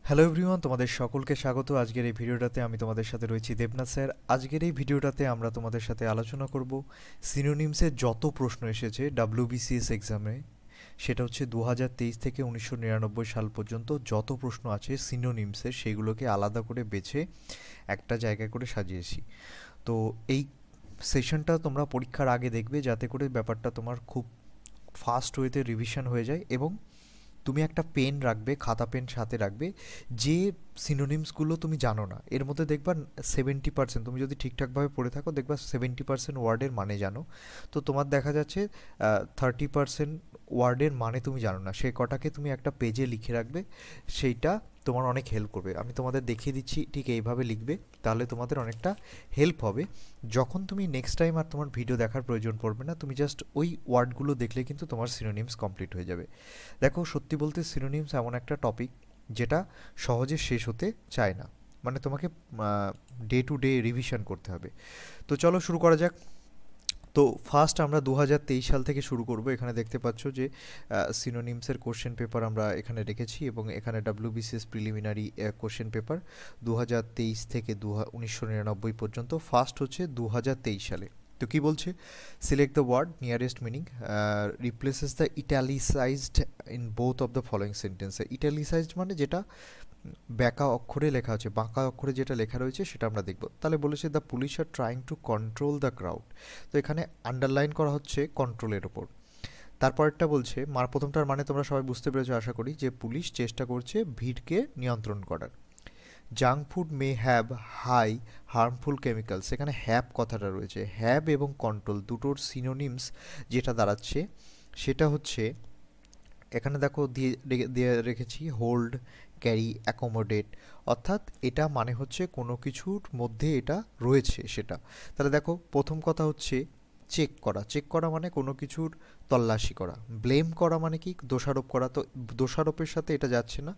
Hello everyone, তোমাদের সকলকে স্বাগত। আজকের এই ভিডিওটাতে আমি তোমাদের সাথে রয়েছি দেবনাথ স্যার। আজকের এই ভিডিওটাতে আমরা তোমাদের সাথে আলোচনা করব সিনোনিমসের যত প্রশ্ন এসেছে ডাব্লিউবিসিএস এক্সামে। সেটা হচ্ছে 2023 থেকে 1999 সাল পর্যন্ত যত প্রশ্ন আছে সিনোনিমসের, সেগুলোকে আলাদা করে বেছে একটা জায়গা করে সাজিয়েছি। তো এই সেশনটা তোমরা পরীক্ষার আগে দেখবে, যাতে করে ব্যাপারটা তোমার খুব ফাস্ট ওয়েতে রিভিশন হয়ে যায়। এবং তুমি একটা পেন রাখবে, খাতা পেন সাথে রাখবে। যে সিনোনিমসগুলো তুমি জানো না, এর মধ্যে দেখবা 70%, তুমি যদি ঠিকঠাকভাবে পড়ে থাকো দেখবা 70% ওয়ার্ডের মানে জানো। তো তোমার দেখা যাচ্ছে 30% ওয়ার্ডের মানে তুমি জানো না, সে কটাকে তুমি একটা পেজে লিখে রাখবে। সেইটা তোমার অনেক হেল্প করবে। আমি তোমাদের দেখিয়ে দিচ্ছি ঠিক এইভাবে লিখবে, তাহলে তোমাদের অনেকটা হেল্প হবে। যখন তুমি নেক্সট টাইম আর তোমার ভিডিও দেখার প্রয়োজন পড়বে না, তুমি জাস্ট ওই ওয়ার্ডগুলো দেখলে কিন্তু তোমার সিনোনিমস কমপ্লিট হয়ে যাবে। দেখো, সত্যি বলতে সিনোনিমস এমন একটা টপিক যেটা সহজে শেষ হতে চায় না। মানে তোমাকে ডে টু ডে রিভিশন করতে হবে। তো চলো শুরু করা যাক। তো ফার্স্ট আমরা 2023 সাল থেকে শুরু করব। এখানে দেখতে পাচ্ছ যে সিনোনিমসের কোশ্চেন পেপার আমরা এখানে রেখেছি, এবং এখানে ডাব্লিউবিসিএস প্রিলিমিনারি কোশ্চেন পেপার 2023 থেকে 1999 পর্যন্ত। ফার্স্ট হচ্ছে 2023 সালে। তো কি বলছে? Select the word nearest meaning replaces the italicised in both of the following sentences. Italicised মানে যেটা ব্যাকা অক্ষরে লেখা আছে, বাঁকা অক্ষরে যেটা লেখা রয়েছে সেটা আমরা দেখব। তাহলে বলেছে the police are trying to control the crowd. তো এখানে আন্ডারলাইন করা হচ্ছে কন্ট্রোলের ওপর। তারপরটা বলছে, প্রথমটার মানে তোমরা সবাই বুঝতে পেরেছো আশা করি, যে পুলিশ চেষ্টা করছে ভিড়কে নিয়ন্ত্রণ করার। Junk food may have high harmful chemicals, এখানে হ্যাভ কথাটা রয়েছে। হ্যাভ এবং কন্ট্রোল দুটোর সিনোনিমস যেটা দাঁড়াচ্ছে সেটা হচ্ছে, এখানে দেখো দিয়ে রেখেছি হোল্ড, ক্যারি, অ্যাকোমোডেট। অর্থাৎ এটা মানে হচ্ছে কোনো কিছুর মধ্যে এটা রয়েছে সেটা। তাহলে দেখো, প্রথম কথা হচ্ছে চেক করা। চেক করা মানে কোনো কিছুর তল্লাশি করা। ব্লেম করা মানে কি? দোষারোপ করা। তো দোষারোপের সাথে এটা যাচ্ছে না।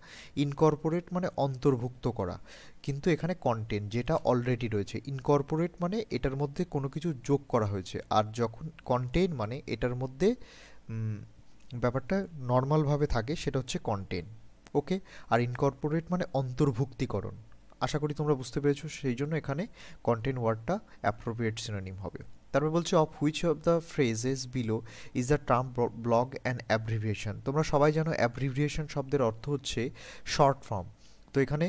ইনকর্পোরেট মানে অন্তর্ভুক্ত করা, কিন্তু এখানে কন্টেন্ট যেটা অলরেডি রয়েছে। ইনকর্পোরেট মানে এটার মধ্যে কোনো কিছু যোগ করা হয়েছে, আর যখন কন্টেন্ট মানে এটার মধ্যে ব্যাপারটা নর্মালভাবে থাকে, সেটা হচ্ছে কন্টেন্ট। ওকে। আর ইনকর্পোরেট মানে অন্তর্ভুক্তিকরণ। আশা করি তোমরা বুঝতে পেরেছো, সেই জন্য এখানে কন্টেন্ট ওয়ার্ডটা অ্যাপ্রোপ্রিয়েট সিনোনিম হবে। তারপর বলছে of which of the phrases below is the term blog and abbreviation. তোমরা সবাই জানো অ্যাব্রিভিয়েশন শব্দের অর্থ হচ্ছে শর্ট ফর্ম। তো এখানে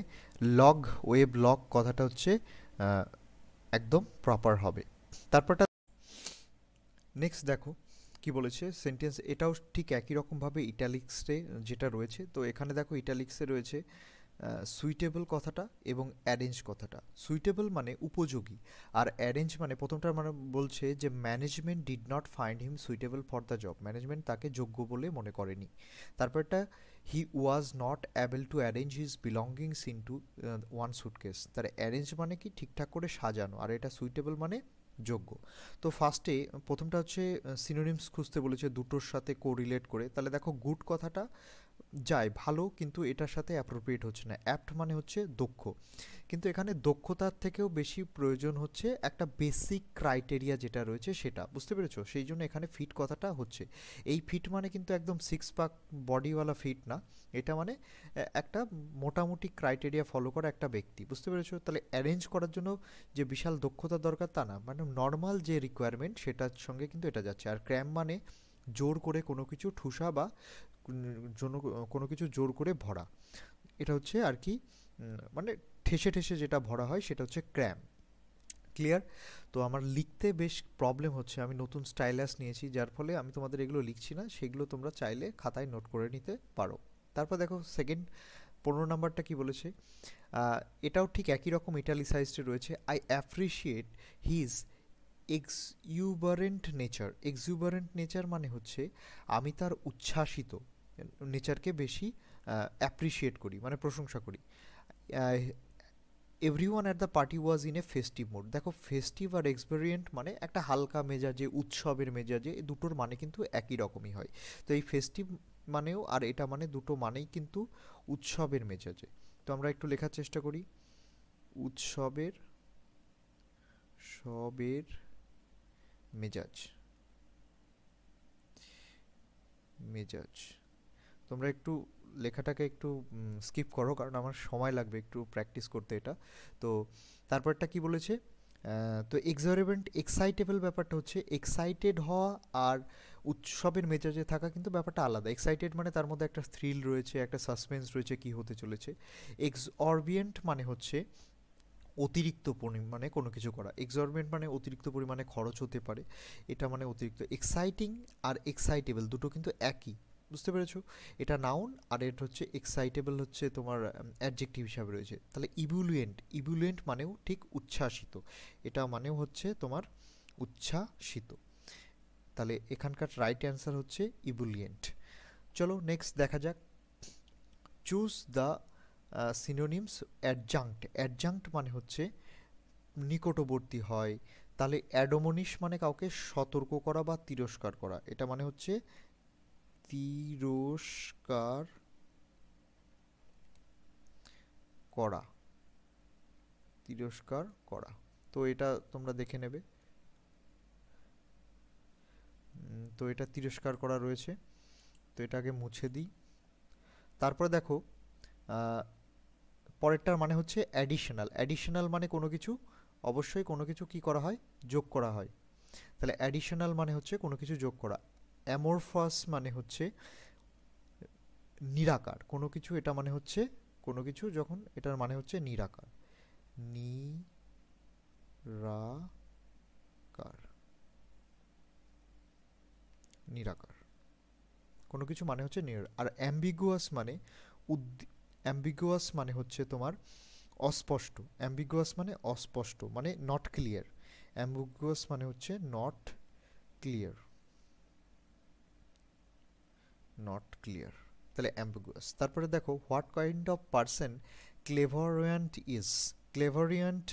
লগ, ওয়েব লগ কথাটা হচ্ছে একদম প্রপার হবে। তারপরটা নেক্সট দেখো কি বলেছে সেন্টেন্স, এটাও ঠিক একই রকমভাবে ইটালিক্সে যেটা রয়েছে। তো এখানে দেখো ইটালিক্সে রয়েছে সুইটেবল কথাটা এবং অ্যারেঞ্জ কথাটা। সুইটেবল মানে উপযোগী, আর অ্যারেঞ্জ মানে প্রথমটার মানে বলছে যে management did not find him suitable for the job, management তাকে যোগ্য বলে মনে করেনি। তারপরটা he was not able to arrange his belongings into one suitcase. তার অ্যারেঞ্জ মানে কি? ঠিকঠাক করে সাজানো, আর এটা সুইটেবল মানে যোগ্য। তো ফার্স্টে প্রথমটা হচ্ছে সিনোনিমস খুঁজতে বলেছে দুটোর সাথে কোরিলেট করে। তাহলে দেখো গুড কথাটা যায় ভালো, কিন্তু এটার সাথে অ্যাপ্রোপ্রিয়েট হচ্ছে না। অ্যাপ্ট মানে হচ্ছে দক্ষ, কিন্তু এখানে দক্ষতার থেকেও বেশি প্রয়োজন হচ্ছে একটা বেসিক ক্রাইটেরিয়া যেটা রয়েছে সেটা। বুঝতে পেরেছো? সেই জন্য এখানে ফিট কথাটা হচ্ছে। এই ফিট মানে কিন্তু একদম সিক্স প্যাক বডিওয়ালা ফিট না, এটা মানে একটা মোটামুটি ক্রাইটেরিয়া ফলো করা একটা ব্যক্তি। বুঝতে পেরেছো? তাহলে অ্যারেঞ্জ করার জন্য যে বিশাল দক্ষতা দরকার তা না, মানে নর্মাল যে রিকোয়ারমেন্ট সেটার সঙ্গে কিন্তু এটা যাচ্ছে। আর ক্র্যাম মানে জোর করে কোনো কিছু ঠুসা বা জন্য কোনো কিছু জোর করে ভরা, এটা হচ্ছে আর কি মানে ঠেসে ঠেসে যেটা ভরা হয় সেটা হচ্ছে ক্র্যাম। ক্লিয়ার? তো আমার লিখতে বেশ প্রবলেম হচ্ছে, আমি নতুন স্টাইলাস নিয়েছি, যার ফলে আমি তোমাদের এগুলো লিখছি না, সেগুলো তোমরা চাইলে খাতায় নোট করে নিতে পারো। তারপর দেখো সেকেন্ড 15 নাম্বারটা কি বলেছে, এটাও ঠিক একই রকম ইটালিসাইজডে রয়েছে। I appreciate his exuberant nature. Exuberant nature মানে হচ্ছে আমি তার উচ্ছ্বাসিত নেচারকে বেশি অ্যাপ্রিসিয়েট করি, মানে প্রশংসা করি। Everyone at the party was in a festive mood. দেখো ফেস্টিভ আর এক্সপেরিয়েন্ট মানে একটা হালকা মেজাজে, উৎসবের মেজাজে, এই দুটোর মানে কিন্তু একই রকমই হয়। তো এই ফেস্টিভ মানেও আর এটা মানে দুটো মানেই কিন্তু উৎসবের মেজাজে। তো আমরা একটু লেখার চেষ্টা করি, উৎসবের সবের মেজাজ, মেজাজ। তোমরা একটু লেখাটাকে একটু স্কিপ করো, কারণ আমার সময় লাগবে একটু প্র্যাকটিস করতে এটা। তো তারপরটা কি বলেছে, তো এক্সোরেবেন্ট এক্সাইটেবল ব্যাপারটা হচ্ছে এক্সাইটেড হওয়া আর উৎসবের মেজাজে থাকা কিন্তু ব্যাপারটা আলাদা। এক্সাইটেড মানে তার মধ্যে একটা থ্রিল রয়েছে, একটা সাসপেন্স রয়েছে কি হতে চলেছে। এক্সঅরবিয়েন্ট মানে হচ্ছে অতিরিক্ত পরিমাণে কোনো কিছু করা। এক্সরবিয়েন্ট মানে অতিরিক্ত পরিমাণে খরচ হতে পারে, এটা মানে অতিরিক্ত। এক্সাইটিং আর এক্সাইটেবল দুটো কিন্তু একই, বুঝতে পেরেছো? এটা নাউন আর এটা হচ্ছে এক্সাইটেবল হচ্ছে তোমার অ্যাডজেক্টিভ হিসাবে রয়েছে। তাহলে ইবুলুয়েন্ট, ইবুলুয়েন্ট মানেও ঠিক উচ্ছ্বাসিত, এটা মানেও হচ্ছে তোমার উচ্ছ্বাসিত। তাহলে এখানকার রাইট অ্যান্সার হচ্ছে ইবুলিয়েন্ট। চলো নেক্সট দেখা যাক। Choose the synonyms অ্যাডজাঙ্ক্ট। অ্যাডজাঙ্ক্ট মানে হচ্ছে নিকটবর্তী হয়। তাহলে অ্যাডমনিশ মানে কাউকে সতর্ক করা বা তিরস্কার করা, এটা মানে হচ্ছে তিরস্কার করা, তিরস্কার করা। তো এটা তোমরা দেখে নেবে। তো এটা তিরস্কার করা রয়েছে, তো এটাকে মুছে দিই। তারপরে দেখো পরেরটার মানে হচ্ছে অ্যাডিশনাল। অ্যাডিশনাল মানে কোনো কিছু, অবশ্যই কোনো কিছু কি করা হয়, যোগ করা হয়। তাহলে অ্যাডিশনাল মানে হচ্ছে কোনো কিছু যোগ করা। অ্যামরফাস মানে হচ্ছে নিরাকার কোনো কিছু, এটা মানে হচ্ছে কোনো কিছু যখন এটার মানে হচ্ছে নিরাকার, নিরাকার, নিরাকার কোনো কিছু মানে হচ্ছে আর অ্যাম্বিগুয়াস মানে অ্যাম্বিগুয়াস মানে হচ্ছে তোমার অস্পষ্ট। অ্যাম্বিগুয়াস মানে অস্পষ্ট, মানে নট ক্লিয়ার। অ্যাম্বিগুয়াস মানে হচ্ছে নট ক্লিয়ার, নট ক্লিয়ার। তাহলে অ্যাম্বিগুয়াস। তারপরে দেখো what kind of person clairvoyant is. Clairvoyant,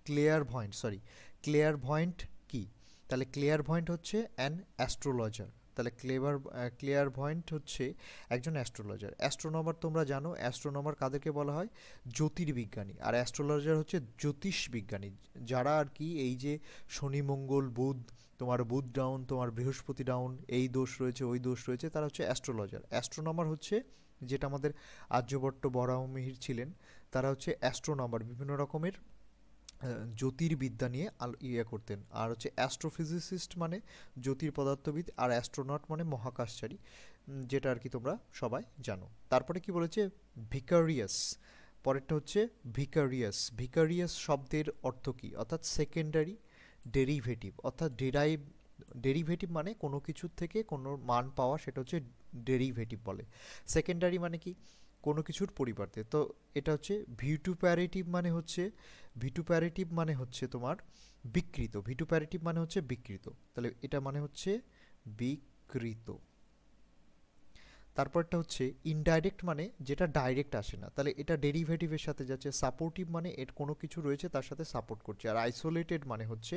clairvoyant, sorry clairvoyant কি? তাহলে ক্লেয়ারভয়েন্ট হচ্ছে অ্যান অ্যাস্ট্রোলজার। তাহলে ক্লেয়ারভয়েন্ট হচ্ছে একজন অ্যাস্ট্রোলজার। অ্যাস্ট্রোনমার তোমরা জানো, অ্যাস্ট্রোনমার কাদেরকে বলা হয়, জ্যোতির্বিজ্ঞানী। আর অ্যাস্ট্রোলজার হচ্ছে জ্যোতিষ বিজ্ঞানী, যারা আর কি এই যে শনি মঙ্গল বুধ, তোমার বুধ ডাউন, তোমার বৃহস্পতি ডাউন, এই দোষ রয়েছে ওই দোষ রয়েছে, তারা হচ্ছে অ্যাস্ট্রোলজার। অ্যাস্ট্রোনমার হচ্ছে যেটা আমাদের আর্যভট্ট বরাহমিহির ছিলেন, তারা হচ্ছে অ্যাস্ট্রোনমার, বিভিন্ন রকমের জ্যোতির্বিদ্যা নিয়ে ইয়ে করতেন। আর হচ্ছে অ্যাস্ট্রোফিজিসিস্ট মানে জ্যোতির্পদার্থবিদ, আর অ্যাস্ট্রোনট মানে মহাকাশচারী, যেটা আর কি তোমরা সবাই জানো। তারপরে কি বলেছে, ভিকারিয়াস। পরেরটা হচ্ছে ভিকারিয়াস। ভিকারিয়াস শব্দের অর্থ কী, অর্থাৎ সেকেন্ডারি ডেরিভেটিভ, অর্থাৎ ডেরিভেটিভ মানে কোনো কিছুর থেকে কোনো মান পাওয়া, সেটা হচ্ছে ডেরিভেটিভ বলে। সেকেন্ডারি মানে কি, কোনো কিছুর পরিবর্তে। তো এটা হচ্ছে ভিটুপ্যারেটিভ মানে হচ্ছে, ভিটুপ্যারেটিভ মানে হচ্ছে তোমার বিকৃত। ভিটুপ্যারেটিভ মানে হচ্ছে বিকৃত, তাহলে এটা মানে হচ্ছে বিকৃত। তারপরটা হচ্ছে ইনডাইরেক্ট মানে যেটা ডাইরেক্ট আসে না, তাহলে এটা ডেরিভেটিভের সাথে যাচ্ছে। সাপোর্টিভ মানে এর কোনো কিছু রয়েছে তার সাথে সাপোর্ট করছে। আর আইসোলেটেড মানে হচ্ছে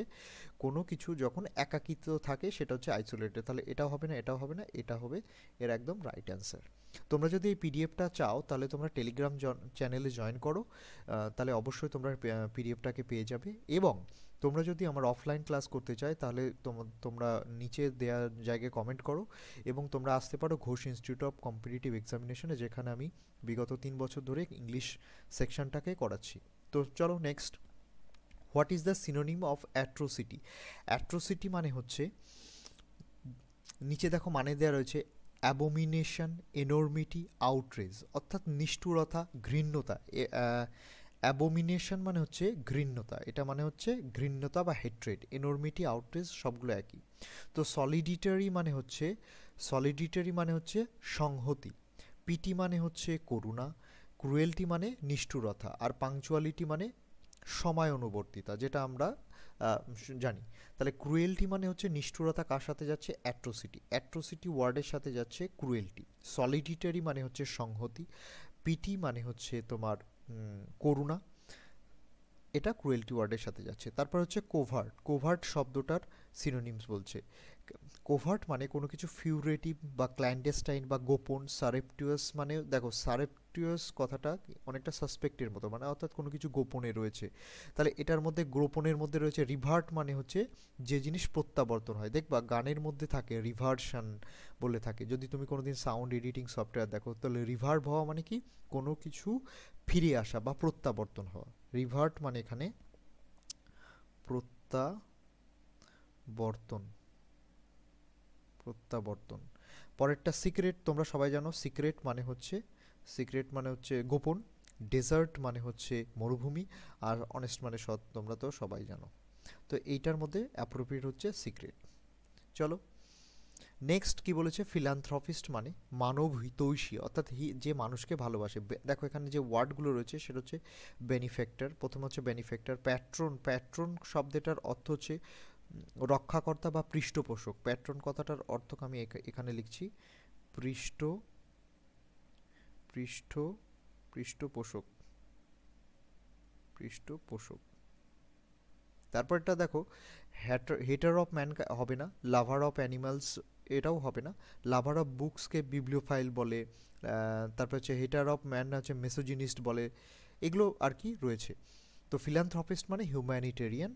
কোনো কিছু যখন একাকিত্ব থাকে সেটা হচ্ছে আইসোলেটেড। তাহলে এটাও হবে না, এটাও হবে না, এটা হবে এর একদম রাইট অ্যান্সার। তোমরা যদি এই পিডিএফটা চাও তাহলে তোমরা টেলিগ্রাম চ্যানেলে জয়েন করো, তাহলে অবশ্যই তোমরা পিডিএফটাকে পেয়ে যাবে। এবং তোমরা যদি আমার অফলাইন ক্লাস করতে চাই তাহলে তোমরা নিচে দেওয়া জায়গায় কমেন্ট করো, এবং তোমরা আসতে পারো ঘোষ ইনস্টিটিউট অফ কম্পিটিটিভ এক্সামিনেশনে, যেখানে আমি বিগত 3 বছর ধরে ইংলিশ সেকশনটাকে করাচ্ছি। তো চলো next. What is the synonym of atrocity. Atrocity মানে হচ্ছে, নিচে দেখো মানে দেওয়া রয়েছে, অ্যাবোমিনেশন, এনর্মিটি, আউটরেজ, অর্থাৎ নিষ্ঠুরতা, ঘৃণ্যতা। অ্যাবোমিনেশন মানে হচ্ছে ঘৃণ্যতা, এটা মানে হচ্ছে ঘৃণ্যতা বা হেট্রেড। এনর্মিটি, আউটরেজ সবগুলো একই। তো সলিডিটারি মানে হচ্ছে, সলিডিটারি মানে হচ্ছে সংহতি। পিটি মানে হচ্ছে করুণা। ক্রুয়েলটি মানে নিষ্ঠুরতা। আর পাংচুয়ালিটি মানে সময়ানুবর্তিতা, যেটা আমরা জানি। তাহলে ক্রুয়েলটি মানে হচ্ছে নিষ্ঠুরতা, কার সাথে যাচ্ছে, অ্যাট্রোসিটি। অ্যাট্রোসিটি ওয়ার্ডের সাথে যাচ্ছে ক্রুয়েলটি। সলিডিটারি মানে হচ্ছে সংহতি। পিটি মানে হচ্ছে তোমার করুণা, এটা ক্রুয়েলটি ওয়ার্ডের সাথে যাচ্ছে। তারপর হচ্ছে কোভার্ট। কোভার্ট শব্দটার সিনোনিমস বলছে, কোভার্ট মানে কোনো কিছু ফিউরেটিভ বা ক্ল্যান্ডেস্টাইন বা গোপন। সারেপ্টিয়াস মানে দেখো, সারেপ্টিয়াস কথাটা অনেকটা সাসপেক্টের মতো, মানে অর্থাৎ কোনো কিছু গোপনে রয়েছে। তাহলে এটার মধ্যে গোপনের মধ্যে রয়েছে রিভার্ট, মানে হচ্ছে যে জিনিস প্রত্যাবর্তন হয়। দেখবা গানের মধ্যে থাকে রিভার্সন বলে থাকে। যদি তুমি কোনোদিন সাউন্ড এডিটিং সফটওয়্যার দেখো, তাহলে রিভার্ব হওয়া মানে কি, কোনো কিছু ফিরে আসা বা প্রত্যাবর্তন হওয়া। রিভার্ট মানে এখানে প্রত্যাবর্তন, প্রত্যাবর্তন। পরেরটা সিক্রেট, তোমরা সবাই জানো সিক্রেট মানে হচ্ছে, সিক্রেট মানে হচ্ছে গোপন। ডেজার্ট মানে হচ্ছে মরুভূমি। আর অনেস্ট মানে সৎ, তোমরা তো সবাই জানো। তো এইটার মধ্যে অ্যাপ্রোপ্রিয়েট হচ্ছে সিক্রেট। চলো নেক্সট কি বলেছে, ফিলান্থ্রপিস্ট মানে মানব হিতৈষী, অর্থাৎ যে মানুষকে ভালোবাসে। দেখো এখানে যে ওয়ার্ডগুলো রয়েছে সেটা হচ্ছে বেনিফ্যাক্টর, প্রথম হচ্ছে বেনিফ্যাক্টর। প্যাট্রন, প্যাট্রন শব্দটার অর্থ হচ্ছে রক্ষাকর্তা বা পৃষ্ঠপোষক। প্যাট্রন কথাটার অর্থ আমি এখানে লিখছি পৃষ্ঠ, পৃষ্ঠ, পৃষ্ঠপোষক, পৃষ্ঠপোষক। তারপরটা দেখো, হেটার অফ ম্যান হবে না, লাভার অফ অ্যানিমালস এটাও হবে না। লাভার অফ বুকসকে বিবলিওফাইল বলে। তারপর হচ্ছে হেটার অফ ম্যান হচ্ছে মেসোজিনিস্ট বলে। এগুলো আর কি রয়েছে। তো ফিলান্থ্রপিস্ট মানে হিউম্যানিটেরিয়ান।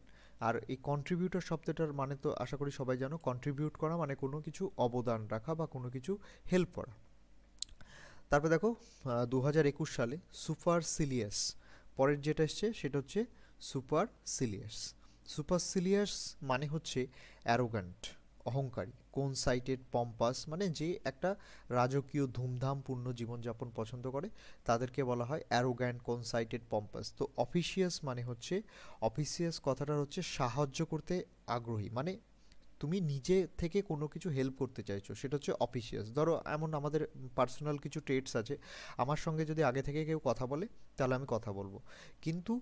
আর এই কন্ট্রিবিউটর শব্দটার মানে তো আশা করি সবাই জানো, কন্ট্রিবিউট করা মানে কোনো কিছু অবদান রাখা বা কোনো কিছু হেল্প করা। তারপর দেখো 2021 সালে সুপারসিলিয়াস, পরের যেটা এসছে সেটা হচ্ছে সুপারসিলিয়াস। সুপারসিলিয়াস মানে হচ্ছে অ্যারোগ্যান্ট, অহংকারী। কোনসাইটেড, পম্পাস মানে যে একটা রাজকীয় ধুমধামপূর্ণ জীবনযাপন পছন্দ করে তাদেরকে বলা হয় অ্যারোগ্যান্ট, কোনসাইটেড, পম্পাস। তো অফিসিয়াস মানে হচ্ছে, অফিসিয়াস কথাটার হচ্ছে সাহায্য করতে আগ্রহী, মানে তুমি নিজে থেকে কোনো কিছু হেল্প করতে চাইছো, সেটা হচ্ছে অফিসিয়াস। ধরো এমন আমাদের পার্সোনাল কিছু ট্রেটস আছে, আমার সঙ্গে যদি আগে থেকে কেউ কথা বলে তাহলে আমি কথা বলবো, কিন্তু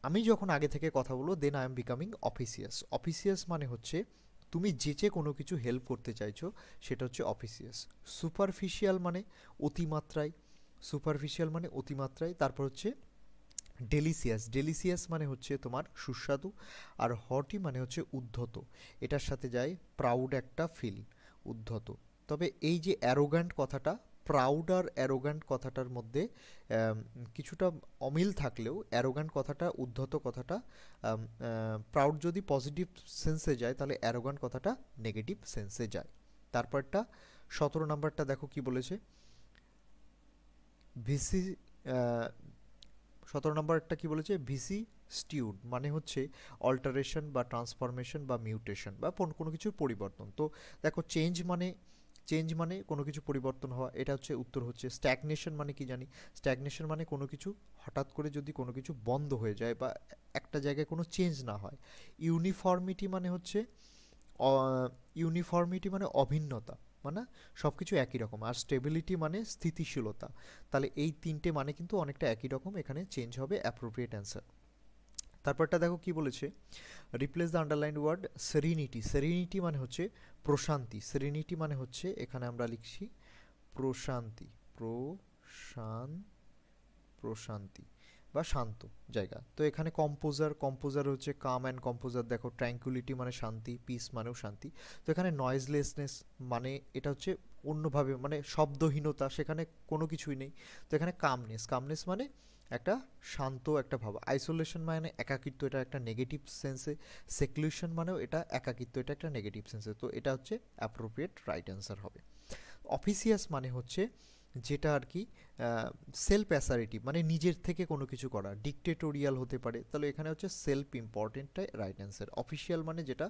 আমি যখন আগে থেকে কথা বলবো দেন আই এম বিকামিং অফিসিয়াস। অফিসিয়াস মানে হচ্ছে তুমি যেচে কোনো কিছু হেল্প করতে চাইছো, সেটা হচ্ছে অফিসিয়াস। সুপারফিশিয়াল মানে অতিমাত্রায়, সুপারফিশিয়াল মানে অতিমাত্রায়। তারপর হচ্ছে ডেলিসিয়াস, ডেলিসিয়াস মানে হচ্ছে তোমার সুস্বাদু। আর হটি মানে হচ্ছে উদ্ধত, এটার সাথে যায় প্রাউড একটা ফিল, উদ্ধত। তবে এই যে অ্যারোগ্যান্ট কথাটা, প্রাউড আর অ্যারোগ্যান্ট কথাটার মধ্যে কিছুটা অমিল থাকলেও অ্যারোগ্যান্ট কথাটা, উদ্ধত কথাটা, প্রাউড যদি পজিটিভ সেন্সে যায় তাহলে অ্যারোগ্যান্ট কথাটা নেগেটিভ সেন্সে যায়। তারপরটা 17 নাম্বারটা দেখো কি বলেছে, ভিসি, 17 নম্বরটা কি বলেছে, ভিসি স্টিউড মানে হচ্ছে অল্টারেশন বা ট্রান্সফরমেশন বা মিউটেশন বা কোনো কিছুর পরিবর্তন। তো দেখো চেঞ্জ মানে, চেঞ্জ মানে কোনো কিছু পরিবর্তন হওয়া, এটা হচ্ছে উত্তর হচ্ছে। স্ট্যাগনেশন মানে কি জানি, স্ট্যাগনেশন মানে কোনো কিছু হঠাৎ করে যদি কোনো কিছু বন্ধ হয়ে যায় বা একটা জায়গায় কোনো চেঞ্জ না হয়। ইউনিফর্মিটি মানে হচ্ছে, ইউনিফর্মিটি মানে অভিন্নতা, মানে সব কিছু একই রকম। আর স্টেবিলিটি মানে স্থিতিশীলতা। তাহলে এই তিনটে মানে কিন্তু অনেকটা একই রকম, এখানে চেঞ্জ হবে অ্যাপ্রোপ্রিয়েট অ্যান্সার। তারপরটা দেখো কি বলেছে, রিপ্লেস দ্য আন্ডারলাইন ওয়ার্ড সেরিনিটি। সেরিনিটি মানে হচ্ছে প্রশান্তি। সেরিনিটি মানে হচ্ছে এখানে আমরা লিখছি প্রশান্তি, প্রশান্তি বা শান্ত জায়গা। তো এখানে কম্পোজার, কম্পোজার হচ্ছে কাম অ্যান্ড কম্পোজার। দেখো ট্র্যাঙ্কুইলিটি মানে শান্তি, পিস মানেও শান্তি। তো এখানে নয়েজলেসনেস মানে এটা হচ্ছে অন্যভাবে মানে শব্দহীনতা, সেখানে কোনো কিছুই নেই। তো এখানে কামনেস, কামনেস মানে একটা শান্ত একটা ভাব। আইসোলেশন মানে একাকিত্ব, এটা একটা নেগেটিভ সেন্সে। সেক্লুশন মানেও এটা একাকিত্ব, এটা একটা নেগেটিভ সেন্সে। তো এটা হচ্ছে অ্যাপ্রোপ্রিয়েট রাইট অ্যান্সার হবে। অফিসিয়াস মানে হচ্ছে যেটা আর কি সেলফ অ্যাসারেটিভ, মানে নিজের থেকে কোনো কিছু করা। ডিকটেটোরিয়াল হতে পারে, তাহলে এখানে হচ্ছে সেলফ ইম্পর্টেন্টটাই রাইট অ্যান্সার। অফিসিয়াল মানে যেটা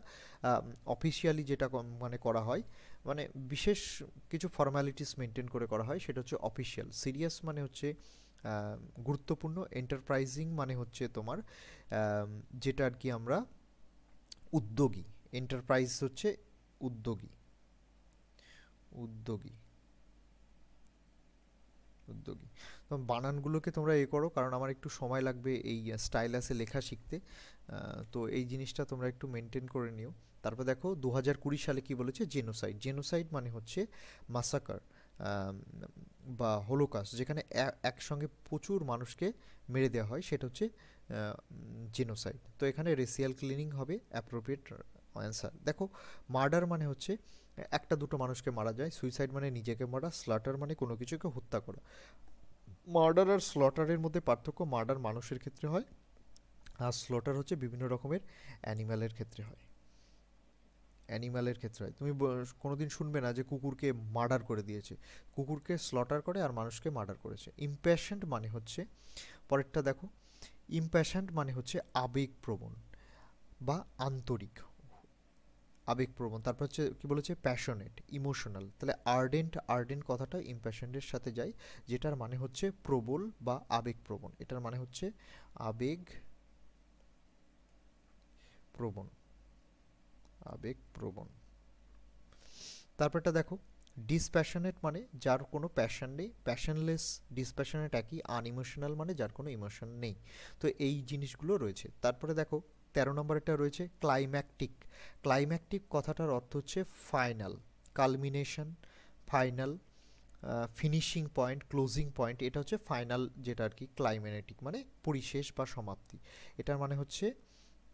অফিসিয়ালি যেটা মানে করা হয়, মানে বিশেষ কিছু ফর্মালিটিস মেনটেন করে করা হয়, সেটা হচ্ছে অফিসিয়াল। সিরিয়াস মানে হচ্ছে গুরুত্বপূর্ণ। এন্টারপ্রাইজিং মানে হচ্ছে তোমার যেটা আর কি আমরা উদ্যোগী। এন্টারপ্রাইজ হচ্ছে উদ্যোগী, উদ্যোগী, উদ্যোগী। তো বানানগুলোকে তোমরা করো, কারণ আমার একটু সময় লাগবে এই স্টাইলাসে লেখা শিখতে। তো এই জিনিসটা তোমরা একটু মেনটেন করে নিও। তারপর দেখো 2020 সালে কি বলেছে, জেনোসাইড। জেনোসাইড মানে হচ্ছে মাসাকার বা হোলোকাস্ট, যেখানে একসঙ্গে প্রচুর মানুষকে মেরে দেওয়া হয়, সেটা হচ্ছে জেনোসাইড। তো এখানে রেসিয়াল ক্লিনিং হবে অ্যাপ্রোপ্রিয়েট অ্যান্সার। দেখো, মার্ডার মানে হচ্ছে একটা দুটো মানুষকে মারা যায়, সুইসাইড মানে নিজেকে মারা, স্লটার মানে কোনো কিছুকে হত্যা করা। মার্ডার আর স্লটারের মধ্যে পার্থক্য, মার্ডার মানুষের ক্ষেত্রে হয় আর স্লটার হচ্ছে বিভিন্ন রকমের অ্যানিম্যালের ক্ষেত্রে হয়। অ্যানিম্যালের ক্ষেত্রে হয়। তুমি কোনোদিন শুনবে না যে কুকুরকে মার্ডার করে দিয়েছে, কুকুরকে স্লটার করে আর মানুষকে মার্ডার করেছে। ইমপ্যাশেন্ট মানে হচ্ছে, পরেরটা দেখো, ইমপ্যাশেন্ট মানে হচ্ছে আবেগপ্রবণ বা আন্তরিক, আবেগপ্রবণ। তারপর হচ্ছে কি বলেছে, প্যাশনেট, ইমোশনাল। তাহলে আর্ডেন্ট, আর্ডেন্ট কথাটা ইমপ্যাশনেটের সাথে যায়, যেটার মানে হচ্ছে প্রবল বা আবেগপ্রবণ। এটার মানে হচ্ছে আবেগ প্রবণ, আবেগপ্রবণ। তারপরটা দেখো, ডিসপ্যাশনেট মানে যার কোনো প্যাশন নেই, প্যাশনলেস, ডিসপ্যাশনেট একই, আনইমোশনাল মানে যার কোনো ইমোশন নেই। তো এই জিনিসগুলো রয়েছে। তারপরে দেখো 13 নম্বরটা রয়েছে ক্লাইম্যাকটিক। ক্লাইম্যাকটিক কথাটার অর্থ হচ্ছে final, culmination, final, finishing point, closing point. এটা হচ্ছে ফাইনাল, যেটা আর কি ক্লাইম্যাটিক মানে পরিশেষ বা সমাপ্তি। এটার মানে হচ্ছে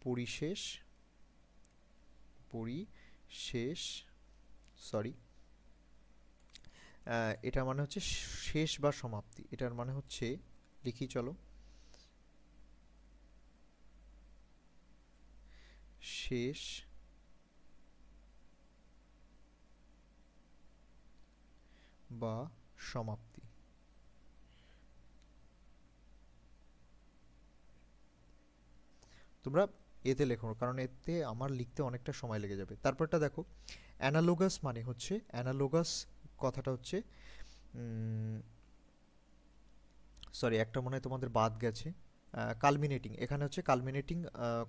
পরিশেষ, পরিশেষ, সরি, এটার মানে হচ্ছে শেষ বা সমাপ্তি। এটার মানে হচ্ছে, লিখি চলো, শেষ বা সমাপ্তি। তোমরা এতে লেখো, কারণ এতে আমার লিখতে অনেকটা সময় লেগে যাবে। তারপরটা দেখো, অ্যানালোগাস মানে হচ্ছে, অ্যানালোগাস কথাটা হচ্ছে, সরি একটা মনে হয় তোমাদের বাদ গেছে, কালমিনেটিং। এখানে হচ্ছে কালমিনেটিং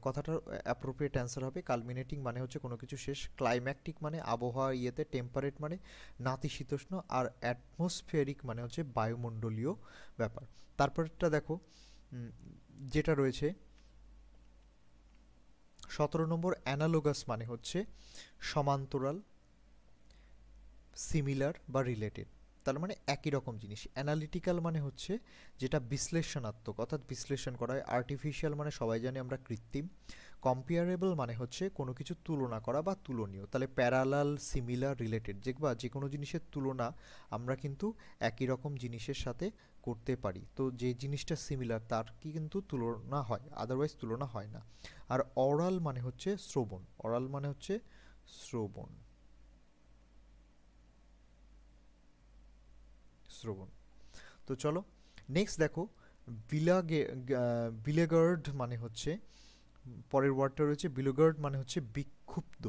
কথাটার অ্যাপ্রোপ্রিয়েট অ্যান্সার হবে। কালমিনেটিং মানে হচ্ছে কোনো কিছু শেষ, ক্লাইম্যাকটিক মানে আবহাওয়া ইয়েতে, টেম্পারেট মানে নাতিশীতোষ্ণ, আর অ্যাটমসফিয়ারিক মানে হচ্ছে বায়ুমণ্ডলীয় ব্যাপার। তারপরটা দেখো, যেটা রয়েছে 17 নম্বর, অ্যানালোগাস মানে হচ্ছে সমান্তরাল, সিমিলার বা রিলেটেড। তার মানে একই রকম জিনিস। অ্যানালিটিক্যাল মানে হচ্ছে যেটা বিশ্লেষণাত্মক, অর্থাৎ বিশ্লেষণ করা হয়। আর্টিফিশিয়াল মানে সবাই জানি আমরা কৃত্রিম। কম্পেয়ারেবল মানে হচ্ছে কোনো কিছু তুলনা করা বা তুলনীয়। তাহলে প্যারালাল, সিমিলার, রিলেটেড, দেখবা যে কোনো জিনিসের তুলনা আমরা কিন্তু একই রকম জিনিসের সাথে করতে পারি। তো যে জিনিসটা সিমিলার তার কি কিন্তু তুলনা হয়, আদারওয়াইজ তুলনা হয় না। আর অরাল মানে হচ্ছে শ্রবণ, অরাল মানে হচ্ছে শ্রবণ, শ্রবণ। তো চলো নেক্সট দেখো, বিলাগে, বিলেগার্ড মানে হচ্ছে, পরের ওয়ার্ডটা রয়েছে বিলেগার্ড মানে হচ্ছে বিক্ষুব্ধ,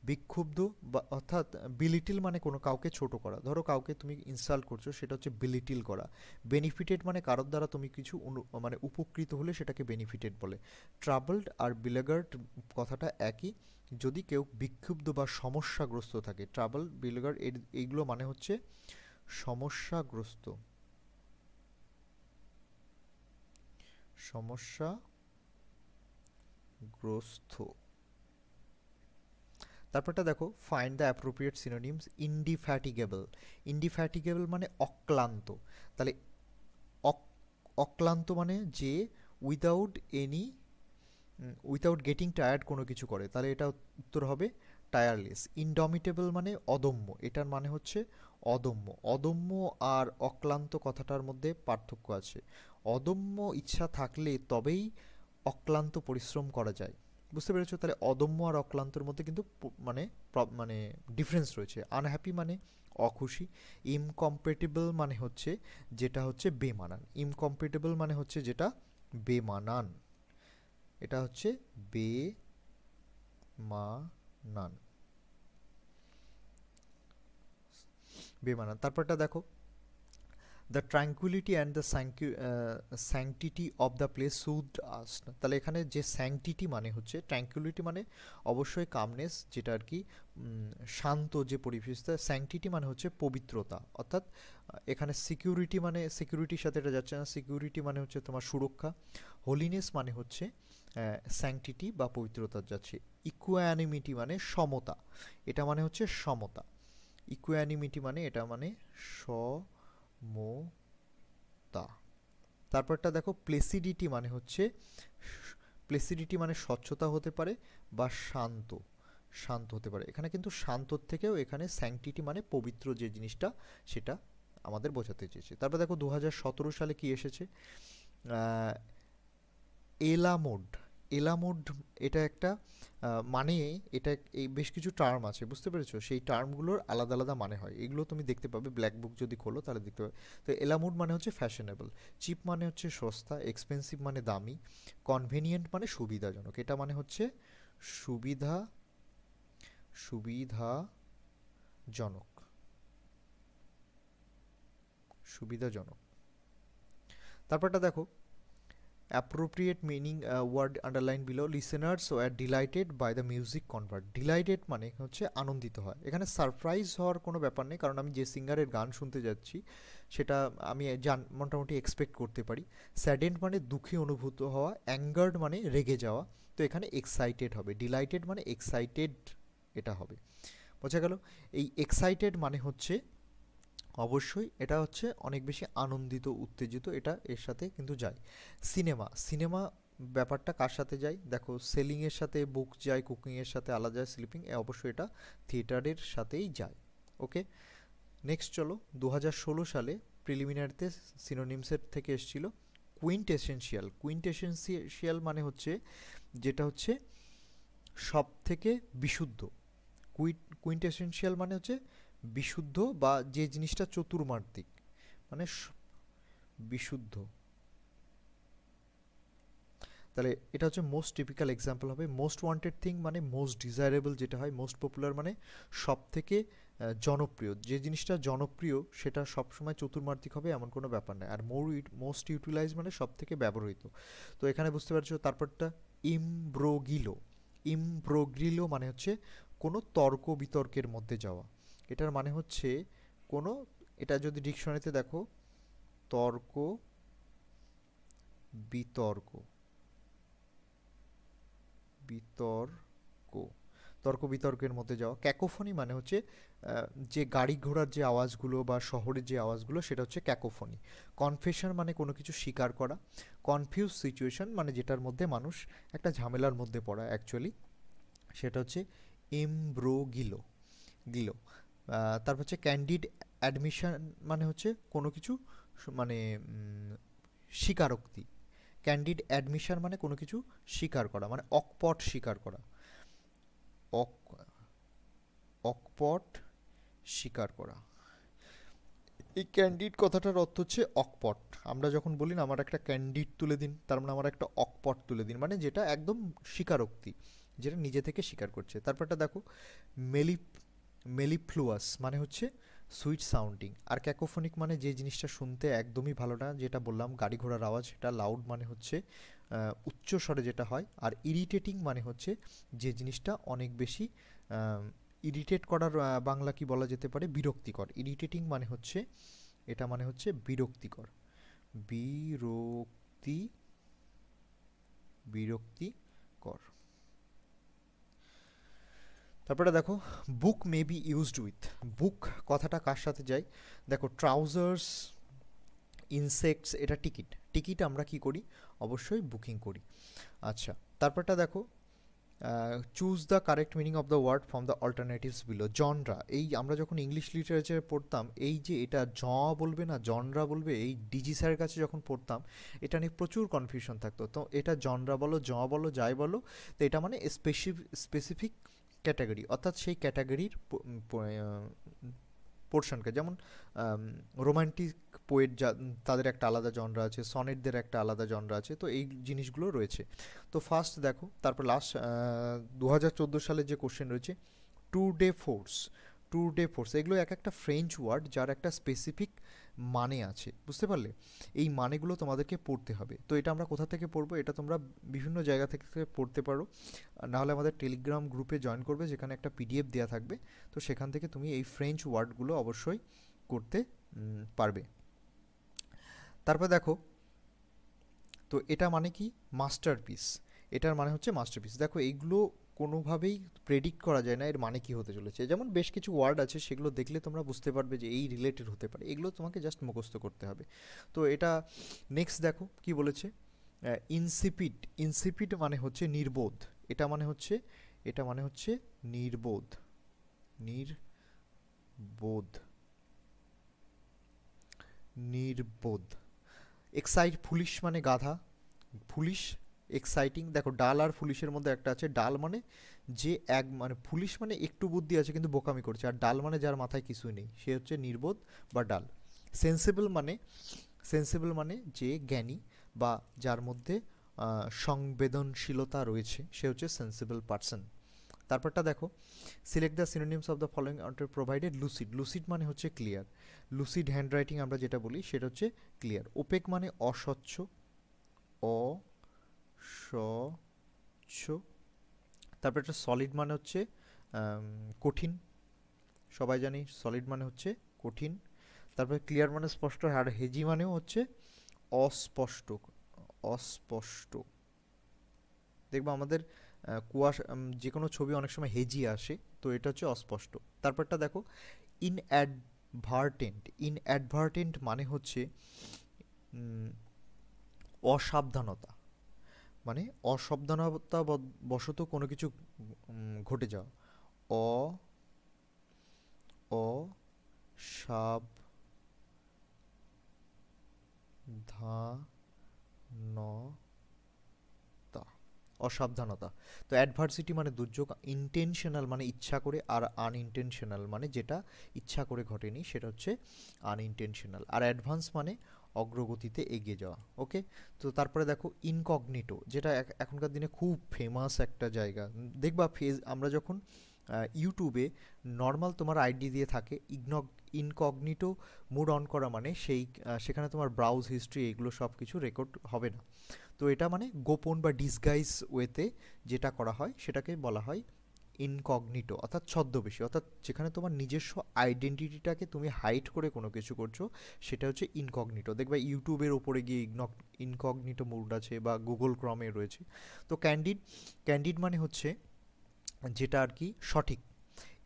বিক্ষুব্ধ বা অর্থাৎ বিলিটিল মানে কোনো কাউকে ছোট করা। ধরো কাউকে তুমি ইনসাল্ট করছো, সেটা হচ্ছে বিলিটিল করা। বেনিফিটেড মানে কারোর দ্বারা তুমি কিছু মানে উপকৃত হলে সেটাকে বেনিফিটেড বলে। ট্রাবলড আর বিলেগার্ড কথাটা একই, যদি কেউ বিক্ষুব্ধ বা সমস্যাগ্রস্ত থাকে। ট্রাবল, বিলেগার্ড এইগুলো মানে হচ্ছে সমস্যাগ্রস্ত, সমস্যাগ্রস্ত। তারপরটা দেখো, ফাইন্ড দ্য অ্যাপ্রোপ্রিয়েট সিনোনিমস। ইনডিফ্যাটিগেবল, ইনডিফ্যাটিগেবল মানে অক্লান্ত। তাহলে অক্লান্ত মানে যে without any, without getting tired কোনো কিছু করে, তাহলে এটা উত্তর হবে টায়ারলেস। ইনডমিটেবল মানে অদম্য, এটার মানে হচ্ছে অদম্য। অদম্য আর অক্লান্ত কথাটার মধ্যে পার্থক্য আছে। অদম্য ইচ্ছা থাকলে তবেই অক্লান্ত পরিশ্রম করা যায়, বুঝতে পেরেছো? তাহলে অদম্য আর অক্লান্তর মধ্যে কিন্তু মানে মানে ডিফারেন্স রয়েছে। আনহ্যাপি মানে অখুশি। ইনকম্পেটেবল মানে হচ্ছে যেটা হচ্ছে বেমানান, ইনকম্পেটেবল মানে হচ্ছে যেটা বেমানান, এটা হচ্ছে বেমানান, বেমানান। তারপরটা দেখো, the tranquillity and the sanctity of the place soothed us. তাহলে এখানে যে স্যাংটিটি মানে হচ্ছে, ট্র্যাঙ্কুইলিটি মানে অবশ্যই কামনেস, যেটা আর কি শান্ত যে পরিবেশ। স্যাংটিটি মানে হচ্ছে পবিত্রতা, অর্থাৎ এখানে সিকিউরিটি মানে সিকিউরিটির সাথে এটা যাচ্ছে না, সিকিউরিটি মানে হচ্ছে তোমার সুরক্ষা। হোলিনেস মানে হচ্ছে স্যাংটিটি বা পবিত্রতা যাচ্ছে। ইকুয়ানিমিটি মানে সমতা, এটা মানে হচ্ছে সমতা। ইকুয়ানিমিটি মানে এটা মানে সমতা। তারপরটা দেখো, প্লেসিডিটি মানে হচ্ছে, প্লেসিডিটি মানে স্বচ্ছতা হতে পারে বা শান্ত, শান্ত হতে পারে। এখানে কিন্তু শান্তর থেকেও এখানে স্যাংটিটি মানে পবিত্র যে জিনিসটা সেটা আমাদের বোঝাতে চেয়েছে। তারপর দেখো 2017 সালে কি এসেছে, এলামোড। এলামোড এটা একটা মানে, এটা এই বেশ কিছু টার্ম আছে, বুঝতে পেরেছো? সেই টার্মগুলোর আলাদা আলাদা মানে হয়, এগুলো তুমি দেখতে পাবে ব্ল্যাক বুক যদি খোলো তাহলে দেখতে পাবে। তো এলামোড মানে হচ্ছে ফ্যাশনেবল, চিপ মানে হচ্ছে সস্তা, এক্সপেন্সিভ মানে দামি, কনভেনিয়েন্ট মানে সুবিধাজনক, এটা মানে হচ্ছে সুবিধা সুবিধাজনক সুবিধাজনক। তারপরটা দেখো, appropriate meaning word underline below, listeners were delighted by the music convert। delighted মানে হচ্ছে আনন্দিত হয়, এখানে সারপ্রাইজ হওয়ার কোনো ব্যাপার নেই, কারণ আমি যে সিঙ্গারের গান শুনতে যাচ্ছি সেটা আমি মোটামুটি এক্সপেক্ট করতে পারি। স্যাডেন্ড মানে দুঃখী অনুভূত হওয়া, অ্যাঙ্গার্ড মানে রেগে যাওয়া, তো এখানে এক্সাইটেড হবে, ডিলাইটেড মানে এক্সাইটেড এটা হবে, বোঝা গেল? এই এক্সাইটেড মানে হচ্ছে অবশ্যই এটা হচ্ছে অনেক বেশি আনন্দিত, উত্তেজিত, এটা এর সাথে কিন্তু যায়। সিনেমা, সিনেমা ব্যাপারটা কার সাথে যায় দেখো, সেলিংয়ের সাথে বুক যায়, কুকিংয়ের সাথে আলাদা যায়, স্লিপিং অবশ্যই এটা থিয়েটারের সাথেই যায়। ওকে, নেক্সট চলো, 2016 সালে প্রিলিমিনারিতে সিনোনিমসের থেকে এসেছিল কুইন্ট এসেনশিয়াল। কুইন্ট এসেনশিয়াল মানে হচ্ছে যেটা হচ্ছে সব থেকে বিশুদ্ধ। কুইন্ট এসেনশিয়াল মানে হচ্ছে বিশুদ্ধ বা যে জিনিসটা চতুর্মাত্রিক, মানে বিশুদ্ধ। তাহলে এটা হচ্ছে মোস্ট টিপিক্যাল এক্সাম্পল হবে। মোস্ট ওয়ান্টেড থিং মানে মোস্ট ডিজায়ারেবল যেটা হয়, মোস্ট পপুলার মানে সব থেকে জনপ্রিয়, যে জিনিসটা জনপ্রিয় সেটা সবসময় চতুর্মাত্রিক হবে এমন কোনো ব্যাপার নয়। আর মোস্ট ইউটিলাইজ মানে সব থেকে ব্যবহৃত। তো এখানে বুঝতে পারছো তারপরটা ইমব্রোগিলো। ইমব্রোগিলো মানে হচ্ছে কোনো তর্ক বিতর্কের মধ্যে যাওয়া, এটার মানে হচ্ছে কোনো, এটা যদি ডিকশনারিতে দেখো, তর্ক বিতর্ক, বিতর্ক, তর্ক বিতর্কের মধ্যে যাওয়া। ক্যাকোফনি মানে হচ্ছে যে গাড়ি ঘোড়ার যে আওয়াজগুলো বা শহরের যে আওয়াজগুলো সেটা হচ্ছে ক্যাকোফনি। কনফেশন মানে কোনো কিছু স্বীকার করা। কনফিউজ সিচুয়েশন মানে যেটার মধ্যে মানুষ একটা ঝামেলার মধ্যে পড়া অ্যাকচুয়ালি, সেটা হচ্ছে ইমব্রোগিলো গিলো। তারপর হচ্ছে ক্যান্ডিড অ্যাডমিশন মানে হচ্ছে কোনো কিছু মানে স্বীকারোক্তি। ক্যান্ডিড অ্যাডমিশন মানে কোনো কিছু স্বীকার করা, মানে অকপট স্বীকার করা, অকপট স্বীকার করা। এই ক্যান্ডিড কথাটার অর্থ হচ্ছে অকপট। আমরা যখন বলি না আমার একটা ক্যান্ডিড তুলে দিন, তার মানে আমার একটা অকপট তুলে দিন, মানে যেটা একদম স্বীকারোক্তি, যেটা নিজে থেকে স্বীকার করছে। তারপরটা দেখো, মেলিফ্লুয়াস মানে হচ্ছে সুইট সাউন্ডিং। আর ক্যাকোফোনিক মানে যে জিনিসটা শুনতে একদমই ভালো না, যেটা বললাম গাড়ি ঘোড়ার আওয়াজ, এটা লাউড মানে হচ্ছে উচ্চ স্বরে যেটা হয়। আর ইরিটেটিং মানে হচ্ছে যে জিনিসটা অনেক বেশি ইরিটেট করার বাংলা কি বলা যেতে পারে, বিরক্তিকর। ইরিটেটিং মানে হচ্ছে এটা মানে হচ্ছে বিরক্তিকর, বিরক্তিকর। তারপরে দেখো, book may be used with. Book কথাটা কার সাথে যায় দেখো, ট্রাউজার্স, ইনসেক্টস, এটা টিকিট। টিকিট আমরা কি করি, অবশ্যই বুকিং করি। আচ্ছা, তারপরটা দেখো, choose the correct meaning of the word from the alternatives below. Genre, এই আমরা যখন ইংলিশ লিটারেচারে পড়তাম, এই যে এটা বলবে না জনরা বলবে, এই ডিজি স্যারের কাছে যখন পড়তাম এটা নিয়ে প্রচুর কনফিউশন থাকতো। তো এটা জনরা বলো বলো যাই বলো, তো এটা মানে স্পেসিফিক ক্যাটাগরি, অর্থাৎ সেই ক্যাটাগরির পোর্শনকে, যেমন রোমান্টিক পোয়েট তাদের একটা আলাদা জনরা আছে, সনেটদের একটা আলাদা জনরা আছে, তো এই জিনিসগুলো রয়েছে। তো ফার্স্ট দেখো, তারপর লাস্ট 2014 সালে যে কোশ্চেন রয়েছে, ট্যুর ডে ফোর্স, এগুলো এক একটা ফ্রেঞ্চ ওয়ার্ড যার একটা স্পেসিফিক মানে আছে, বুঝতে পারলে? এই মানেগুলো তোমাদেরকে পড়তে হবে। তো এটা আমরা কোথা থেকে পড়বো, এটা তোমরা বিভিন্ন জায়গা থেকে পড়তে পারো, নাহলে আমাদের টেলিগ্রাম গ্রুপে জয়েন করবে, যেখানে একটা পিডিএফ দেওয়া থাকবে, তো সেখান থেকে তুমি এই ফ্রেঞ্চ ওয়ার্ডগুলো অবশ্যই করতে পারবে। তারপর দেখো, তো এটা মানে কি, মাস্টারপিস, এটার মানে হচ্ছে মাস্টারপিস। দেখো এইগুলো কোনোভাবেই প্রেডিক্ট করা যায় না এর মানে কি হতে চলেছে, যেমন বেশ কিছু ওয়ার্ড আছে সেগুলো দেখলে তোমরা বুঝতে পারবে যে এই রিলেটেড হতে পারে, এগুলো তোমাকে জাস্ট মুখস্থ করতে হবে। তো এটা নেক্সট দেখো কি বলেছে, ইনসিপিড মানে হচ্ছে নির্বোধ, এটা মানে হচ্ছে নির্বোধ, নির্বোধ, নির্বোধ। এক্সাইট, ফুলিশ মানে গাধা, ফুলিশ, এক্সাইটিং। দেখো ডাল আর ফুলিশের মধ্যে একটা আছে, ডাল মানে যে এক, মানে ফুলিশ মানে একটু বুদ্ধি আছে কিন্তু বোকামি করছে, আর ডাল মানে যার মাথায় কিছুই নেই, সে হচ্ছে নির্বোধ বা ডাল। সেন্সিবল মানে, সেন্সিবল মানে যে জ্ঞানী বা যার মধ্যে সংবেদনশীলতা রয়েছে, সে হচ্ছে সেন্সিবল পার্সন। তারপরটা দেখো, select the synonyms of the following outer provided. Lucid, lucid মানে হচ্ছে ক্লিয়ার, লুসিড হ্যান্ডরাইটিং আমরা যেটা বলি সেটা হচ্ছে ক্লিয়ার। ওপেক মানে অস্বচ্ছ, অস্বচ্ছ। তারপর একটা সলিড মানে হচ্ছে কঠিন, সবাই জানি সলিড মানে হচ্ছে কঠিন। তারপরে ক্লিয়ার মানে স্পষ্ট, আর হেজি মানেও হচ্ছে অস্পষ্ট, অস্পষ্ট। দেখবো আমাদের কুয়াশা, যে কোনো ছবি অনেক সময় হেজি আসে, তো এটা হচ্ছে অস্পষ্ট। তারপরটা দেখো, ইনঅ্যাডভার্টেন্ট, ইনঅ্যাডভার্টেন্ট মানে হচ্ছে অসাবধানতা, মানে অসাবধানতা বশত কোনো কিছু ঘটে যাওয়া। অ অসাবধানতা, অসাবধানতা। তো অ্যাডভার্সিটি মানে দুর্যোগ, ইন্টেনশনাল মানে ইচ্ছা করে, আর আনইনটেনশনাল মানে যেটা ইচ্ছা করে ঘটেনি সেটা হচ্ছে আনইনটেনশনাল। আর অ্যাডভান্স মানে অগ্রগতিতে এগিয়ে যাওয়া। ওকে, তো তারপরে দেখো ইনকগনিটো, যেটা এখনকার দিনে খুব ফেমাস একটা জায়গা। দেখবা আমরা যখন ইউটিউবে নর্মাল তোমার আইডি দিয়ে থাকে, ইনকগনিটো মুড অন করা মানে সেখানে তোমার ব্রাউজ হিস্ট্রি এগুলো সব কিছু রেকর্ড হবে না। তো এটা মানে গোপন বা ডিসগাইজ ওয়েতে যেটা করা হয় সেটাকে বলা হয় ইনকগনিটো, অর্থাৎ ছদ্মবেশী, অর্থাৎ যেখানে তোমার নিজস্ব আইডেন্টিটিটাকে তুমি হাইড করে কোনো কিছু করছো, সেটা হচ্ছে ইনকগনিটো। দেখবে ইউটিউবের ওপরে গিয়ে ইনকগনিটো মোড আছে, বা গুগল ক্রমে রয়েছে। তো ক্যান্ডিড, ক্যান্ডিড মানে হচ্ছে যেটা আর কি সঠিক।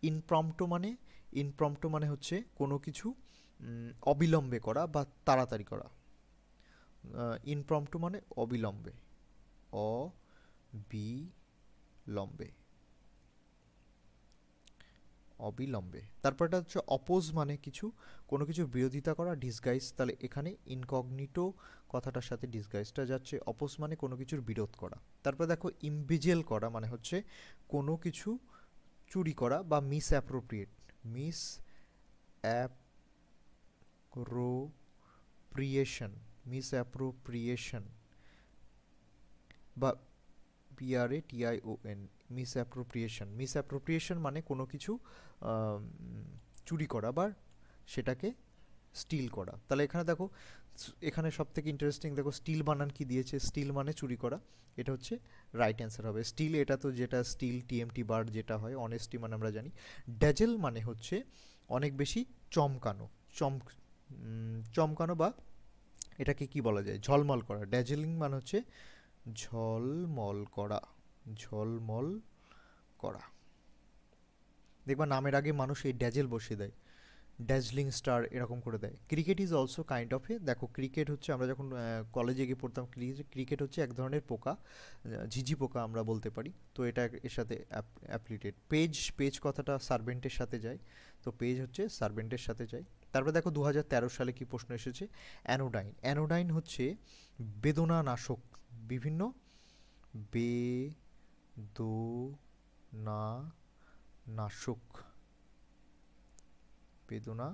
ইনপ্রম্পটো মানে, ইনপ্রম্পটো মানে হচ্ছে কোনো কিছু অবিলম্বে করা বা তাড়াতাড়ি করা। ইনপ্রম্পটু মানে অবিলম্বে, অবিলম্বে, অবিলম্বে। তারপরটা হচ্ছে অপোজ মানে কিছু, কোনো কিছুর বিরোধিতা করা, ডিসগাইজ। তাহলে এখানে ইনকগনিটো কথাটার সাথে ডিসগাইজটা যাচ্ছে, অপোজ মানে কোনো কিছুর বিরোধ করা। তারপর দেখো ইমবিজেল করা মানে হচ্ছে কোনো কিছু চুরি করা বা miss appropriate, miss appropriation, miss appropriation বা PRATION, miss appropriation. Miss appropriation মানে কোনো কিছু চুরি করা বা সেটাকে স্টিল করা। তাহলে এখানে দেখো, এখানে সব থেকে ইন্টারেস্টিং দেখো স্টিল বানান কি দিয়েছে, স্টিল মানে চুরি করা, এটা হচ্ছে রাইট অ্যান্সার হবে স্টিল। এটা তো যেটা স্টিল TMT বার্ড যেটা হয়, অনেস্টি মানে আমরা জানি। ড্যাজেল মানে হচ্ছে অনেক বেশি চমকানো, চমকানো বা এটাকে কি বলা যায়, ঝলমল করা। ড্যাজেলিং মানে হচ্ছে ঝলমল করা, ঝলমল করা। দেখবা নামের আগে মানুষ এই ড্যাজেল বসিয়ে দেয়, ড্যাজলিং স্টার এরকম করে দেয়। Cricket is also kind of a, দেখো ক্রিকেট হচ্ছে, আমরা যখন কলেজে গিয়ে পড়তাম, ক্রিকেট হচ্ছে এক ধরনের পোকা, ঝিঝি পোকা আমরা বলতে পারি। তো এটা এর সাথে অ্যাপ্লিটেড। পেজ, পেজ কথাটা সার্ভেন্টের সাথে যায়, তো পেজ হচ্ছে সার্ভেন্টের সাথে যায়। তারপরে দেখো 2013 সালে কি প্রশ্ন এসেছে, অ্যানোডাইন। অ্যানোডাইন হচ্ছে বেদনা নাশক, বিভিন্ন বেদনা নাশক, বেদনা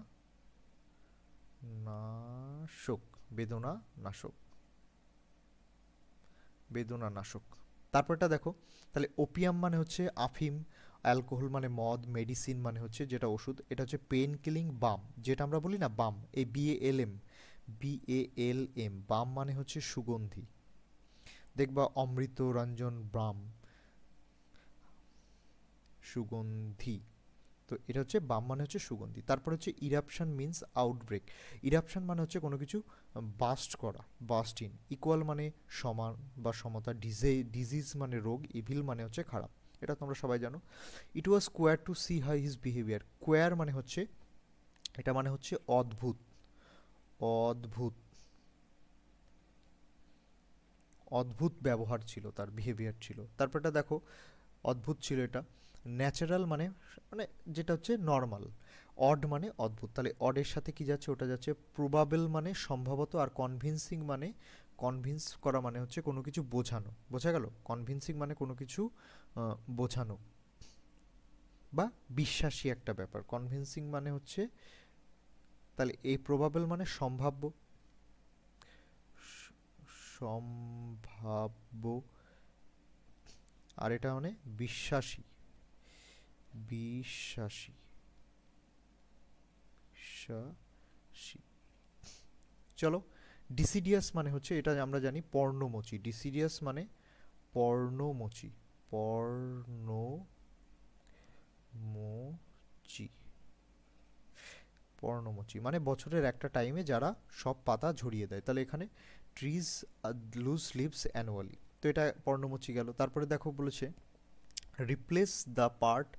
নাশক, বেদনা নাশক, বেদনা নাশক। তারপরটা দেখো, তাহলে ওপিয়াম মানে হচ্ছে আফিম, অ্যালকোহল মানে মদ, মেডিসিন মানে হচ্ছে যেটা ওষুধ, এটা হচ্ছে পেন কিলিং বাম, যেটা আমরা বলি না বাম, এই BALM, BALM, বাম মানে হচ্ছে সুগন্ধি। দেখবা অমৃত রঞ্জন বাম, সুগন্ধি। তো এটা হচ্ছে বাম মানে হচ্ছে সুগন্ধি। তারপর হচ্ছে ইরাপশন মিন্স আউটব্রেক। ইরাপশন মানে হচ্ছে কোনো কিছু বাস্ট করা, বাস্ট ইন। ইকুয়াল মানে সমান বা সমতা। ডিজিজ মানে রোগ। ইভিল মানে হচ্ছে খারাপ, এটা তোমরা সবাই জানো। It was queer to see how his behaviour. Queer মানে হচ্ছে, এটা মানে হচ্ছে অদ্ভুত, অদ্ভুত, অদ্ভুত ব্যবহার ছিল তার, বিহেভিয়ার ছিল। তারপরটা দেখো, অদ্ভুত ছিল এটা। ন্যাচারাল মানে মানে যেটা হচ্ছে নর্মাল, অড মানে অদ্ভুত, তাহলে অডের সাথে কি যাচ্ছে, ওটা যাচ্ছে প্রবাবেল মানে সম্ভবত, আর কনভিন্সিং মানে কনভিন্স করা মানে হচ্ছে কোনো কিছু বোঝানো, বোঝা গেল? কনভিন্সিং মানে কোনো কিছু বোঝানো বা বিশ্বাসী একটা ব্যাপার, কনভিন্সিং মানে হচ্ছে, তাহলে এই প্রবাবেল মানে সম্ভাব্য, সম্ভাব্য, আর এটা মানে বিশ্বাসী, বিশ্বাসী, বিশ্বাসী। চলো, ডিসিডিয়াস মানে হচ্ছে, এটা আমরা জানি পর্ণমোচী, ডিসিডিয়াস মানে পর্ণমোচী, পর্ণমোচী, পর্ণমোচী মানে বছরের একটা টাইমে যারা সব পাতা ঝরিয়ে দেয়, তাহলে এখানে ট্রিজ লুজ লিভস অ্যানুয়ালি, তো এটা পর্ণমোচী গেল। তারপরে দেখো বলেছে replace the part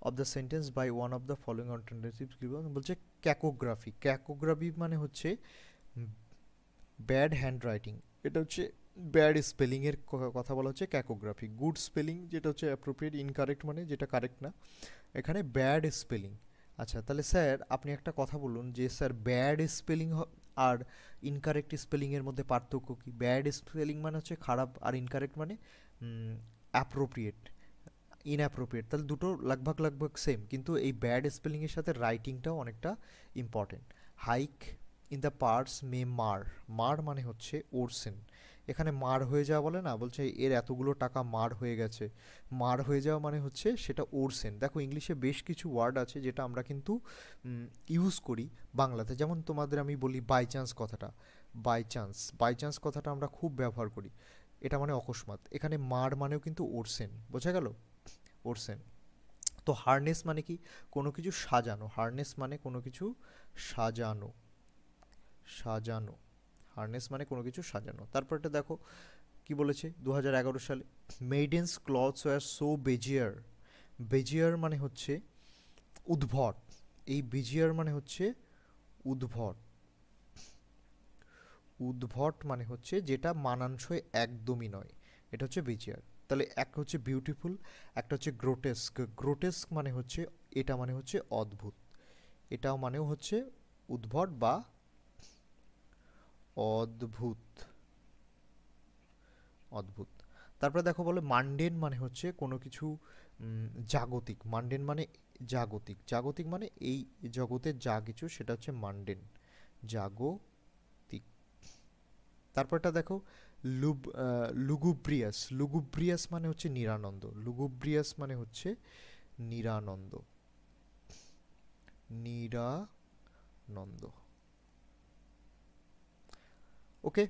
of the sentence by one of the following alternatives given, বলছে ক্যাকোগ্রাফি, ক্যাকোগ্রাফি মানে হচ্ছে ব্যাড হ্যান্ড রাইটিং, এটা হচ্ছে ব্যাড স্পেলিংয়ের কথা বলা হচ্ছে ক্যাকোগ্রাফি, গুড স্পেলিং যেটা হচ্ছে অ্যাপ্রোপ্রিয়েট, ইনকারেক্ট মানে যেটা কারেক্ট না, এখানে ব্যাড স্পেলিং। আচ্ছা, তাহলে স্যার আপনি একটা কথা বলুন যে স্যার ব্যাড স্পেলিং আর ইনকারেক্ট স্পেলিংয়ের মধ্যে পার্থক্য কী? ব্যাড স্পেলিং মানে হচ্ছে খারাপ, আর ইনকারেক্ট মানে অ্যাপ্রোপ্রিয়েট, ইনঅ্যাপ্রোপ্রিয়েট, তাহলে দুটো লাগভাগ লাগভাগ সেম, কিন্তু এই ব্যাড স্পেলিংয়ের সাথে রাইটিংটাও অনেকটা important. Hike in the parts may mar, mar মানে হচ্ছে ওরসেন, এখানে মার হয়ে যাওয়া বলে না, বলছে এর এতগুলো টাকা মার হয়ে গেছে, মার হয়ে যাওয়া মানে হচ্ছে সেটা ওরসেন। দেখো ইংলিশে বেশ কিছু ওয়ার্ড আছে যেটা আমরা কিন্তু ইউজ করি বাংলাতে, যেমন তোমাদের আমি বলি বাই চান্স কথাটা, বাই চান্স, বাই চান্স কথাটা আমরা খুব ব্যবহার করি, এটা মানে অকস্মাৎ, এখানে মার মানেও কিন্তু ওরসেন, বোঝা গেল? ওরসেন। তো হারনেস মানে কি? কোনো কিছু সাজানো, হারনেস মানে কোনো কিছু সাজানো, সাজানো, হারনেস মানে কোনো কিছু সাজানো। তারপরটা দেখো কি বলেছে 2011 সালে, maidens clothes were so bizarre, bizarre মানে হচ্ছে উদ্ভট, এই বেজিয়ার মানে হচ্ছে উদ্ভট, উদ্ভট মানে হচ্ছে যেটা মানানসই একদমই নয়, এটা হচ্ছে বেজিয়ার। তাহলে একটা হচ্ছে বিউটিফুল, একটা হচ্ছে গ্রোটেস্ক, গ্রোটেস্ক মানে হচ্ছে, এটা মানে হচ্ছে অদ্ভুত, এটাও মানেও হচ্ছে উদ্ভট বা অদ্ভুত, অদ্ভুত। তারপরে দেখো বলে মান্ডেন মানে হচ্ছে কোনো কিছু জাগতিক, মান্ডেন মানে জাগতিক, জাগতিক মানে এই জগতের যা কিছু সেটা হচ্ছে মান্ডেন, জাগতিক। তারপরটা দেখো লুগুব্রিয়াস, লুগুব্রিয়াস মানে হচ্ছে নিরানন্দ, লুগুব্রিয়াস মানে হচ্ছে নিরানন্দ, নিরানন্দ। ওকে,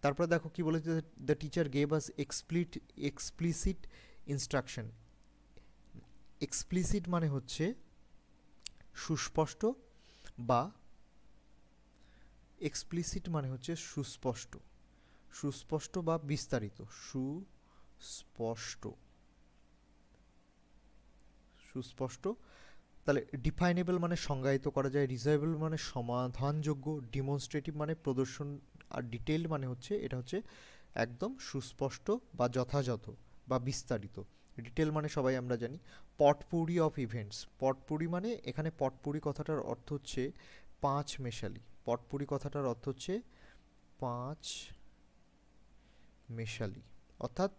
তারপরে দেখো কি বলেছে, the teacher gave us explicit instruction, explicit মানে হচ্ছে সুস্পষ্ট, বা এক্সপ্লিসিট মানে হচ্ছে সুস্পষ্ট, সুস্পষ্ট বা বিস্তারিত, সুস্পষ্ট, সুস্পষ্ট। তাহলে ডিফাইনেবল মানে সংজ্ঞায়িত করা যায়, রিজনেবল মানে সমাধানযোগ্য, ডিমনস্ট্রেটিভ মানে প্রদর্শন, আর ডিটেইলড মানে হচ্ছে এটা হচ্ছে একদম সুস্পষ্ট বা যথাযথ বা বিস্তারিত। ডিটেল মানে সবাই আমরা জানি। পটপুরি অফ ইভেন্টস, পটপুরি মানে এখানে পটপুরি কথাটার অর্থ হচ্ছে পাঁচ মেশালি, পটপুরি কথাটার অর্থ হচ্ছে পাঁচ মেশালি, অর্থাৎ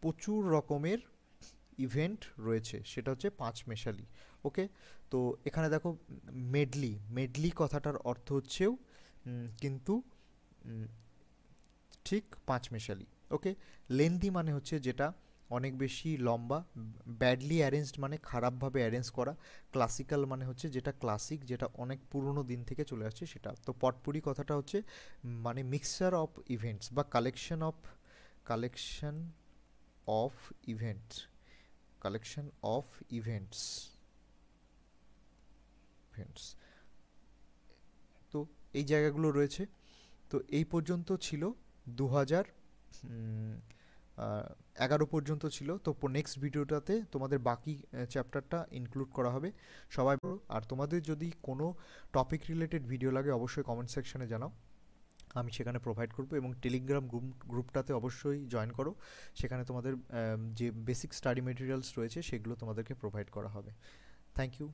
প্রচুর রকমের ইভেন্ট রয়েছে, সেটা হচ্ছে পাঁচ মেশালি। ওকে, তো এখানে দেখো মেডলি, মেডলি কথাটার অর্থ হচ্ছেও কিন্তু ঠিক পাঁচ মেশালি। ওকে, লেন্দি মানে হচ্ছে যেটা অনেক বেশি লম্বা, ব্যাডলি অ্যারেঞ্জড মানে খারাপভাবে অ্যারেঞ্জ করা, ক্লাসিক্যাল মানে হচ্ছে যেটা ক্লাসিক, যেটা অনেক পুরনো দিন থেকে চলে আসছে সেটা। তো পটপুরি কথাটা হচ্ছে মানে মিক্সচার অফ ইভেন্টস বা collection of, collection of events, collection of events, events. তো এই জায়গাগুলো রয়েছে। তো এই পর্যন্ত ছিল 2011 পর্যন্ত ছিল। তো নেক্সট ভিডিওটাতে তোমাদের বাকি চ্যাপ্টারটা ইনক্লুড করা হবে। সবাই, আর তোমাদের যদি কোনো টপিক রিলেটেড ভিডিও লাগে অবশ্যই কমেন্ট সেকশনে জানাও। আমি সেখানে প্রোভাইড করব, এবং টেলিগ্রাম গ্রুপটাতে অবশ্যই জয়েন করো। সেখানে তোমাদের যে বেসিক স্টাডি মেটেরিয়ালস রয়েছে সেগুলো তোমাদেরকে প্রোভাইড করা হবে। Thank you.